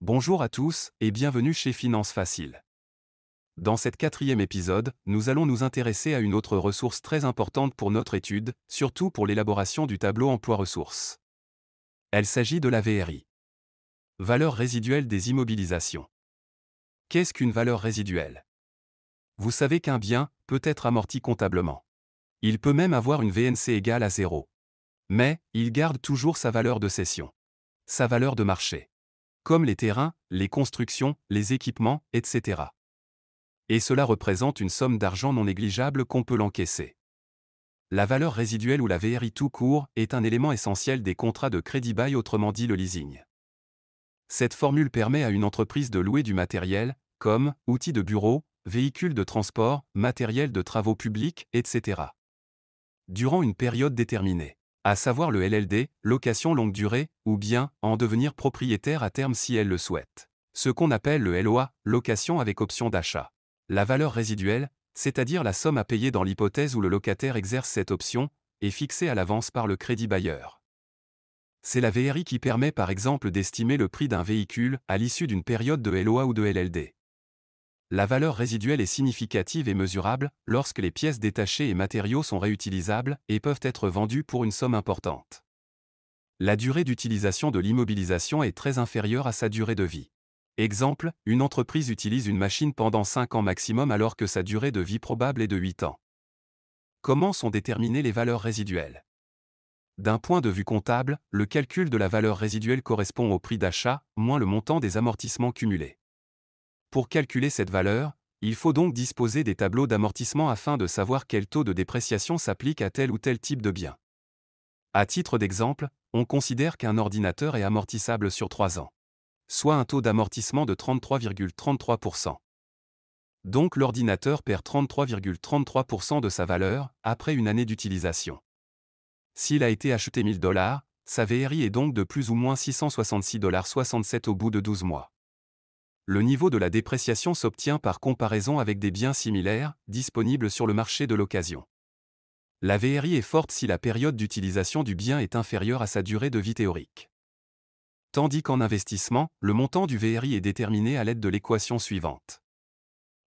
Bonjour à tous et bienvenue chez Finance Facile. Dans cet quatrième épisode, nous allons nous intéresser à une autre ressource très importante pour notre étude, surtout pour l'élaboration du tableau emploi-ressources. Elle s'agit de la VRI. Valeur résiduelle des immobilisations. Qu'est-ce qu'une valeur résiduelle? Vous savez qu'un bien peut être amorti comptablement. Il peut même avoir une VNC égale à 0. Mais, il garde toujours sa valeur de cession. Sa valeur de marché. Comme les terrains, les constructions, les équipements, etc. Et cela représente une somme d'argent non négligeable qu'on peut l'encaisser. La valeur résiduelle ou la VRI tout court est un élément essentiel des contrats de crédit-bail, autrement dit le leasing. Cette formule permet à une entreprise de louer du matériel, comme outils de bureau, véhicules de transport, matériel de travaux publics, etc. durant une période déterminée, à savoir le LLD, location longue durée, ou bien en devenir propriétaire à terme si elle le souhaite. Ce qu'on appelle le LOA, location avec option d'achat. La valeur résiduelle, c'est-à-dire la somme à payer dans l'hypothèse où le locataire exerce cette option, est fixée à l'avance par le crédit bailleur. C'est la VRI qui permet par exemple d'estimer le prix d'un véhicule à l'issue d'une période de LOA ou de LLD. La valeur résiduelle est significative et mesurable lorsque les pièces détachées et matériaux sont réutilisables et peuvent être vendus pour une somme importante. La durée d'utilisation de l'immobilisation est très inférieure à sa durée de vie. Exemple, une entreprise utilise une machine pendant 5 ans maximum alors que sa durée de vie probable est de 8 ans. Comment sont déterminées les valeurs résiduelles? D'un point de vue comptable, le calcul de la valeur résiduelle correspond au prix d'achat, moins le montant des amortissements cumulés. Pour calculer cette valeur, il faut donc disposer des tableaux d'amortissement afin de savoir quel taux de dépréciation s'applique à tel ou tel type de bien. À titre d'exemple, on considère qu'un ordinateur est amortissable sur 3 ans. Soit un taux d'amortissement de 33,33%. Donc l'ordinateur perd 33,33% de sa valeur après une année d'utilisation. S'il a été acheté $1000, sa VRI est donc de plus ou moins $666,67 au bout de 12 mois. Le niveau de la dépréciation s'obtient par comparaison avec des biens similaires, disponibles sur le marché de l'occasion. La VRI est forte si la période d'utilisation du bien est inférieure à sa durée de vie théorique. Tandis qu'en investissement, le montant du VRI est déterminé à l'aide de l'équation suivante.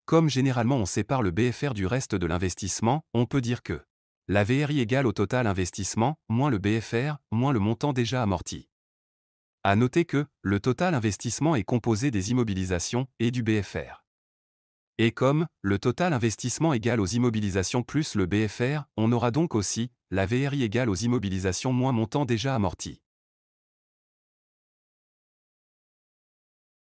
Comme généralement on sépare le BFR du reste de l'investissement, on peut dire que la VRI égale au total investissement, moins le BFR, moins le montant déjà amorti. À noter que le total investissement est composé des immobilisations et du BFR. Et comme le total investissement égale aux immobilisations plus le BFR, on aura donc aussi la VRI égale aux immobilisations moins montant déjà amorti.